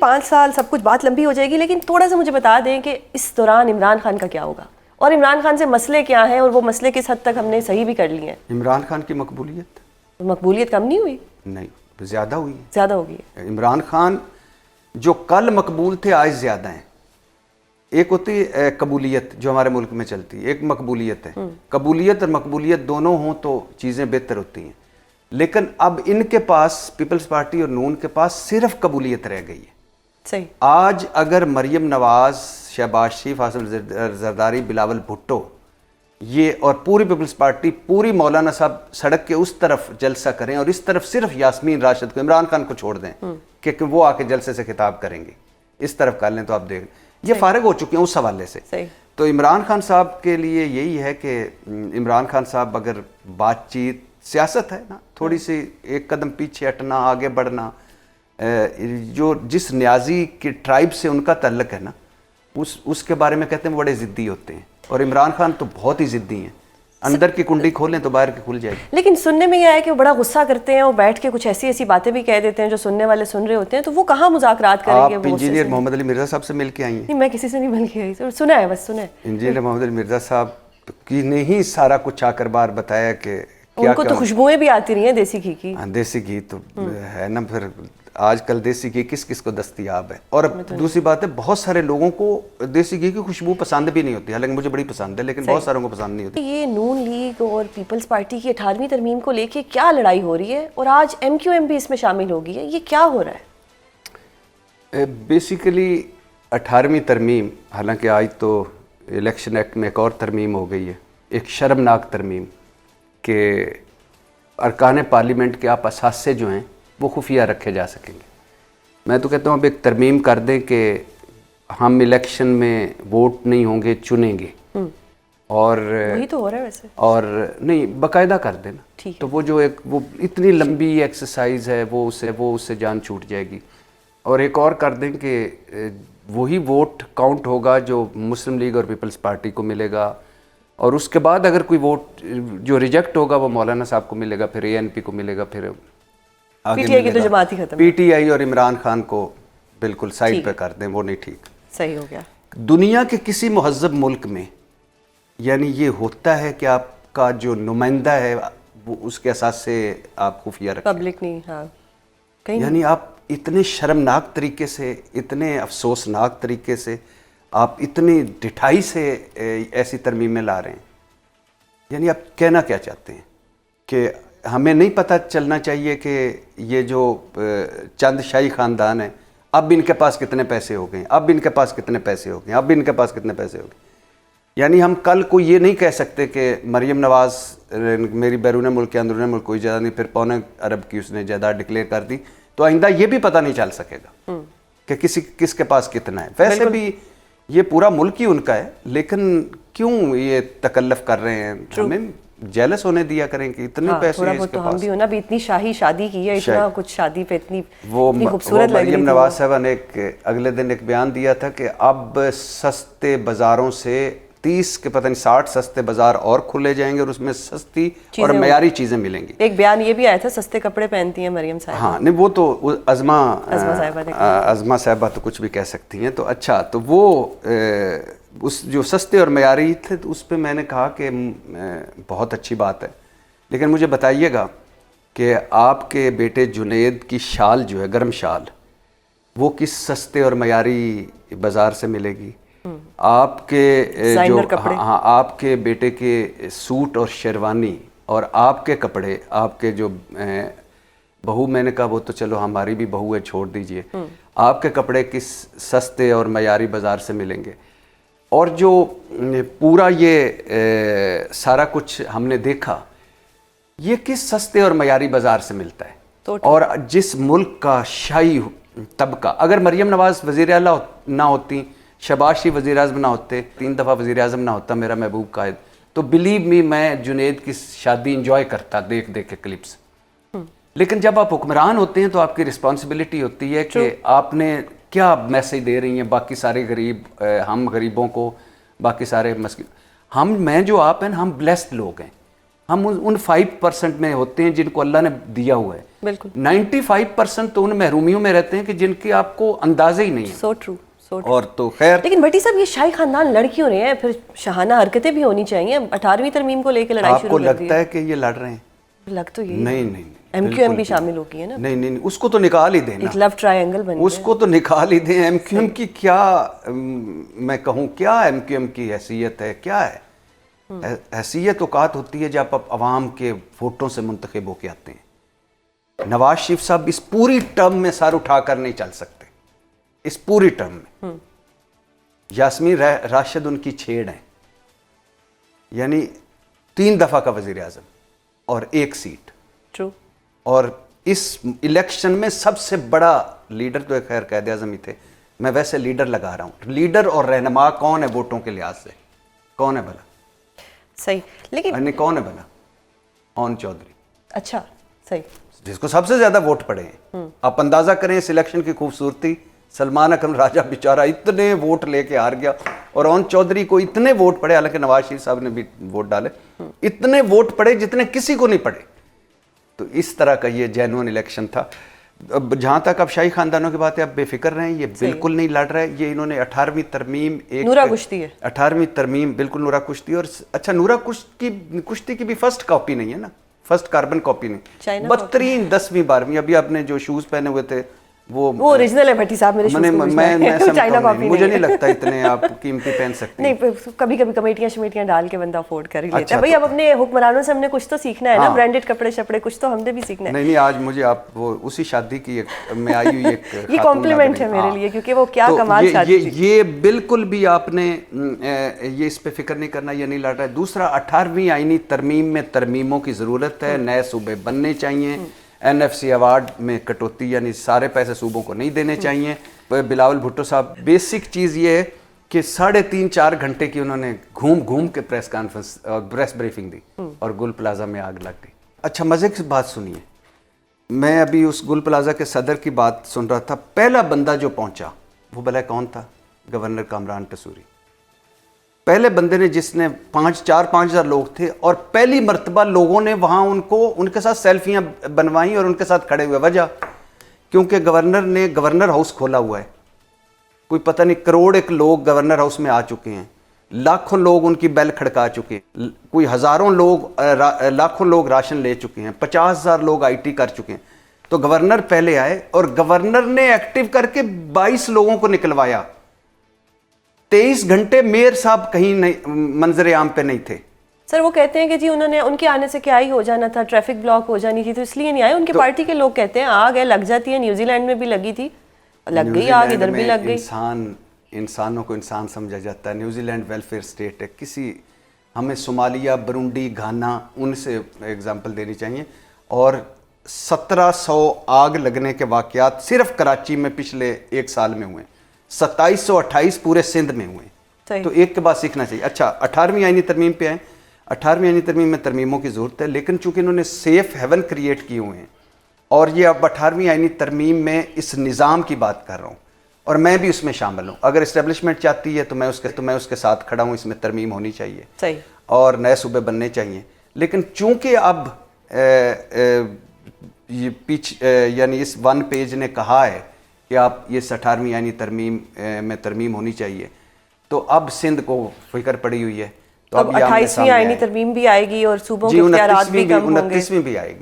5 سال سب کچھ بات لمبی ہو جائے گی، لیکن تھوڑا سا مجھے بتا دیں کہ اس دوران عمران خان کا کیا ہوگا اور عمران خان سے مسئلے کیا ہیں اور وہ مسئلے کس حد تک ہم نے صحیح بھی کر لیے ہیں. عمران خان کی مقبولیت کم نہیں ہوئی؟ نہیں، زیادہ ہوئی ہے. زیادہ ہو گئی ہے. عمران خان جو کل مقبول تھے آج زیادہ ہیں. ایک ہوتی ہے قبولیت جو ہمارے ملک میں چلتی ہے، ایک مقبولیت ہے. قبولیت اور مقبولیت دونوں ہوں تو چیزیں بہتر ہوتی ہیں، لیکن اب ان کے پاس پیپلز پارٹی اور نون کے پاس صرف قبولیت رہ گئی ہے. صحیح. آج اگر مریم نواز، شہباز شریف، عاصم زرداری، بلاول بھٹو یہ اور پوری پیپلز پارٹی، پوری مولانا صاحب سڑک کے اس طرف جلسہ کریں اور اس طرف صرف یاسمین راشد کو، عمران خان کو چھوڑ دیں کہ وہ آ کے جلسے سے خطاب کریں گے، اس طرف کر لیں تو آپ دیکھ یہ فارغ ہو چکے ہیں اس حوالے سے. تو عمران خان صاحب کے لیے یہی ہے کہ عمران خان صاحب اگر بات چیت، سیاست ہے نا، تھوڑی سی ایک قدم پیچھے ہٹنا، آگے بڑھنا، جو جس نیازی کے ٹرائب سے ان کا تعلق ہے نا، اس کے بارے میں کہتے ہیں وہ بڑے ضدی ہوتے ہیں، اور عمران خان تو بہت ہی ضدی ہیں. اندر کی کنڈی کھولیں تو باہر کی کھل جائے گی. لیکن سننے میں یہ ہے کہ وہ بڑا غصہ کرتے ہیں اور بیٹھ کے کچھ ایسی باتیں بھی کہہ دیتے ہیں جو سننے والے سن رہے ہوتے ہیں، تو وہ کہاں مذاکرات کریں گے؟ آپ انجینئر محمد علی مرزا صاحب سے مل کے آئی ہیں؟ نہیں، میں کسی سے نہیں مل کے آئی، سنا ہے، بس سنا ہے. انجینئر محمد علی مرزا صاحب کی نے ہی سارا کچھ آ کر بار بتایا کہ ان کو تو خوشبوئیں بھی آتی رہی ہیں دیسی گھی کی. دیسی گھی تو ہے نا، پھر آج کل دیسی گھی کس کس کو دستیاب ہے. اور دوسری بات ہے، بہت سارے لوگوں کو دیسی گھی کی خوشبو پسند بھی نہیں ہوتی، حالانکہ مجھے بڑی پسند ہے، لیکن بہت ساروں کو پسند نہیں ہوتی. یہ نون لیگ اور پیپلز پارٹی کی 18ویں ترمیم کو لے کے کیا لڑائی ہو رہی ہے، اور آج ایم کیو ایم بھی اس میں شامل ہو گئی ہے، یہ کیا ہو رہا ہے؟ بیسیکلی 18ویں ترمیم، حالانکہ آج تو الیکشن ایکٹ میں ایک اور ترمیم ہو گئی ہے، ایک شرمناک ترمیم کہ ارکان پارلیمنٹ کے آپ اثاثے جو ہیں وہ خفیہ رکھے جا سکیں گے. میں تو کہتا ہوں اب ایک ترمیم کر دیں کہ ہم الیکشن میں ووٹ نہیں ہوں گے، چنیں گے. اور وہی تو ہو رہا ہے ویسے. اور نہیں، باقاعدہ کر دینا تو وہ جو ایک وہ اتنی لمبی ایکسرسائز ہے وہ اس سے جان چھوٹ جائے گی. اور ایک اور کر دیں کہ وہی ووٹ کاؤنٹ ہوگا جو مسلم لیگ اور پیپلز پارٹی کو ملے گا، اور اس کے بعد اگر کوئی ووٹ جو ریجیکٹ ہوگا وہ مولانا صاحب کو ملے گا، پھر اے این پی کو ملے گا، پھر پی ٹی آئی کی تو جماعت ہی ختم. پی ٹی آئی اور عمران خان کو بالکل سائڈ پہ کر دیں، وہ نہیں ٹھیک. صحیح ہو گیا. دنیا کے کسی مہذب ملک میں یعنی یہ ہوتا ہے کہ آپ کا جو نمائندہ ہے وہ اس کے اساس سے آپ خفیہ رکھیں، پبلک نہیں. ہاں، یعنی آپ اتنے شرمناک طریقے سے، اتنے افسوسناک طریقے سے، آپ اتنی ڈٹھائی سے ایسی ترمیمیں لا رہے ہیں. یعنی آپ کہنا کیا چاہتے ہیں کہ ہمیں نہیں پتہ چلنا چاہیے کہ یہ جو چند شاہی خاندان ہیں اب ان کے پاس کتنے پیسے ہو گئے، اب ان کے پاس کتنے پیسے ہو گئے، اب ان کے پاس کتنے پیسے ہو گئے. یعنی ہم کل کو یہ نہیں کہہ سکتے کہ مریم نواز میری بیرون ملک کے اندرون ملک کوئی جائیداد نہیں، پھر 2.25 ارب کی اس نے جائیداد ڈکلیئر کر دی، تو آئندہ یہ بھی پتہ نہیں چل سکے گا کہ کس کے پاس کتنا ہے. ویسے بھی یہ پورا ملک ہی ان کا ہے، لیکن کیوں یہ تکلف کر رہے ہیں؟ ہمیں جیلس ہونے دیا کریں کہ اتنے پیسے ہیں اس کے پاس. ہم بھی ہونا بھی اتنی شاہی شادی کی ہے، اتنا کچھ شادی پہ اتنی خوبصورت لگ رہی تھی. مریم نواز صاحب نے اگلے دن ایک بیان دیا تھا کہ اب سستے بازاروں سے 30 کے پتہ نہیں 60 سستے بازار اور کھلے جائیں گے اور اس میں سستی اور معیاری چیزیں ملیں گی. ایک بیان یہ بھی آیا تھا سستے کپڑے پہنتی ہیں مریم صاحب. ہاں نہیں، وہ تو عظمہ صاحبہ تو کچھ بھی کہہ سکتی ہیں. تو اچھا، تو وہ اس جو سستے اور معیاری تھے تو اس پہ میں نے کہا کہ بہت اچھی بات ہے، لیکن مجھے بتائیے گا کہ آپ کے بیٹے جنید کی شال جو ہے، گرم شال، وہ کس سستے اور معیاری بازار سے ملے گی؟ آپ کے جو آپ کے بیٹے کے سوٹ اور شیروانی اور آپ کے کپڑے، آپ کے جو بہو، میں نے کہا وہ تو چلو ہماری بھی بہو ہے، چھوڑ دیجئے، آپ کے کپڑے کس سستے اور معیاری بازار سے ملیں گے؟ اور جو پورا یہ سارا کچھ ہم نے دیکھا، یہ کس سستے اور معیاری بازار سے ملتا ہے؟ اور جس ملک کا شاہی طبقہ، اگر مریم نواز وزیر اعلیٰ نہ ہوتی، شہباز شریف وزیر اعظم نہ ہوتے، 3 دفعہ وزیر اعظم نہ ہوتا میرا محبوب قائد، تو بلیو می میں جنید کی شادی انجوائے کرتا دیکھ کے کلپس. لیکن جب آپ حکمران ہوتے ہیں تو آپ کی رسپانسبلٹی ہوتی ہے کہ آپ نے کیا میسیج دے رہی ہیں باقی سارے غریب، ہم غریبوں کو، باقی سارے مسکین. میں جو آپ ہیں ہم بلیسڈ لوگ ہیں، ہم ان 5% میں ہوتے ہیں جن کو اللہ نے دیا ہوا ہے. بالکل 95% تو ان محرومیوں میں رہتے ہیں کہ جن کے آپ کو اندازے ہی نہیں ہے. So true. اور تو خیر لیکن بھٹی صاحب یہ شاہی خاندان لڑ کیوں رہے ہیں؟ پھر شاہانہ حرکتیں بھی ہونی چاہیے. 18ویں ترمیم کو لے کے لڑائی آپ شروع کو کر دی. لگتا ہے کہ یہ لڑ رہے ہیں؟ لگ تو یہی نہیں ایم کیو ایم بھی شامل ہو گئی ہے نا. نہیں اس کو تو نکال ہی دیں نا. ایک لو ٹرائنگل بن اس کو تو نکال ہی دیں. ایم کیو ایم کی کیا میں کہوں کیا ایم کیو ایم کی حیثیت ہے؟ کیا ہے حیثیت؟ اوقات ہوتی ہے جب آپ عوام کے ووٹوں سے منتخب ہو کے آتے ہیں. نواز شریف صاحب اس پوری ٹرم میں سر اٹھا کر نہیں چل سکتے. اس پوری ٹرم میں یاسمین راشد ان کی چھیڑ ہیں. یعنی 3 دفعہ کا وزیر اعظم اور 1 سیٹ. ٹرو. اور اس الیکشن میں سب سے بڑا لیڈر تو خیر قائد اعظم ہی تھے. میں ویسے لیڈر لگا رہا ہوں. لیڈر اور رہنما کون ہے ووٹوں کے لحاظ سے؟ کون ہے بھلا؟ صحیح. لیکن کون ہے بھلا؟ اون چودھری. اچھا صحیح. جس کو سب سے زیادہ ووٹ پڑے ہیں. آپ اندازہ کریں اس الیکشن کی خوبصورتی. سلمان اکرم راجہ بیچارہ اتنے ووٹ لے کے ہار گیا اور اون چودھری کو اتنے ووٹ پڑے, حالانکہ نواز شریف صاحب نے بھی ووٹ ڈالے, اتنے ووٹ پڑے جتنے کسی کو نہیں پڑے. تو اس طرح کا یہ جینوئن الیکشن تھا. اب جہاں تک اب شاہی خاندانوں کی بات ہے, اب بے فکر رہیں, یہ بالکل نہیں لڑ رہے. یہ انہوں نے 18ویں ترمیم نورا کشتی ہے. 18ویں ترمیم بالکل نورا کشتی. اور اچھا نورا کشتی کی بھی فرسٹ کاپی نہیں ہے نا, فرسٹ کاربن کاپی نہیں, بدترین 10ویں 12ویں. ابھی آپ نے جو شوز پہنے ہوئے تھے وہ اوریجنل ہے بھٹی صاحب. میرے شوز مجھے نہیں لگتا اتنے آپ قیمتی پہن سکتے. نہیں, کبھی کبھی کمیٹیاں ڈال کے بندہ افورڈ کر ہی لیتا ہے. بھائی اب اپنے حکمرانوں سے ہم نے کچھ تو سیکھنا ہے نا, برانڈیڈ کپڑے شپڑے کچھ تو ہم نے بھی سیکھنا ہے. نہیں آج مجھے آپ وہ اسی شادی کی میں آئی ہوئی ایک یہ کمپلیمنٹ ہے میرے لیے, کیونکہ وہ کیا کمال شادی تھی. یہ بالکل بھی آپ نے یہ اس پہ فکر نہیں کرنا, یہ نہیں لڑ رہا ہے. دوسرا 18ویں آئینی ترمیم میں ترمیموں کی ضرورت ہے. نئے صوبے بننے چاہیے. این ایف سی ایوارڈ میں کٹوتی یعنی سارے پیسے صوبوں کو نہیں دینے چاہیے. بلاول بھٹو صاحب, بیسک چیز یہ ہے کہ 3.5-4 گھنٹے کی انہوں نے گھوم کے پریس کانفرنس پریس بریفنگ دی اور گل پلازا میں آگ لگ گئی. اچھا مزے کی بات سنیے, میں ابھی اس گل پلازا کے صدر کی بات سن رہا تھا. پہلا بندہ جو پہنچا وہ بھلا کون تھا؟ گورنر کامران ٹسوری. پہلے بندے نے, جس نے 4-5 ہزار لوگ تھے اور پہلی مرتبہ لوگوں نے وہاں ان کے ساتھ سیلفیاں بنوائیں اور ان کے ساتھ کھڑے ہوئے. وجہ کیونکہ گورنر نے گورنر ہاؤس کھولا ہوا ہے. کوئی پتہ نہیں کروڑ ایک لوگ گورنر ہاؤس میں آ چکے ہیں, لاکھوں لوگ ان کی بیل کھڑکا چکے ہیں, کوئی ہزاروں لوگ لاکھوں لوگ راشن لے چکے ہیں, 50,000 لوگ آئی ٹی کر چکے ہیں. تو گورنر پہلے آئے اور گورنر نے ایکٹیو کر کے 22 لوگوں کو نکلوایا. 23 گھنٹے میئر صاحب کہیں نہیں, منظر عام پہ نہیں تھے. سر وہ کہتے ہیں کہ جی انہوں نے, ان کے آنے سے کیا ہی ہو جانا تھا, ٹریفک بلاک ہو جانی تھی, تو اس لیے نہیں آئے. ان کے پارٹی کے لوگ کہتے ہیں آگ ہے, لگ جاتی ہے. نیوزی لینڈ میں بھی لگی تھی, لگ گئی آگ, ادھر بھی لگ گئی. انسانوں کو انسان سمجھا جاتا ہے. نیوزی لینڈ ویلفیئر اسٹیٹ ہے. ہمیں صومالیہ, برونڈی, گھانا, ان سے ایگزامپل دینی چاہیے. اور 1700 آگ لگنے کے واقعات صرف کراچی میں پچھلے 1 سال میں ہوئے. 2728 پورے سندھ میں ہوئے. تو ایک کے بعد سیکھنا چاہیے. اچھا 18ویں آئینی ترمیم پہ آئیں. 18ویں آئینی ترمیم میں ترمیموں کی ضرورت ہے, لیکن چونکہ انہوں نے سیف ہیون کریٹ کیے ہوئے ہیں, اور یہ اب 18ویں آئینی ترمیم میں اس نظام کی بات کر رہا ہوں, اور میں بھی اس میں شامل ہوں. اگر اسٹیبلشمنٹ چاہتی ہے تو میں اس کے ساتھ کھڑا ہوں. اس میں ترمیم ہونی چاہیے اور نئے صوبے بننے چاہیے. لیکن چونکہ اب یعنی اس 1 پیج نے کہا ہے کہ آپ یہ 18ویں آئینی ترمیم میں ترمیم ہونی چاہیے, تو اب سندھ کو فکر پڑی ہوئی ہے. تو اب 28ویں آئینی ترمیم بھی آئے گی اور صوبوں کے اختیارات بھی کم ہوں گے. 29ویں بھی آئے گی.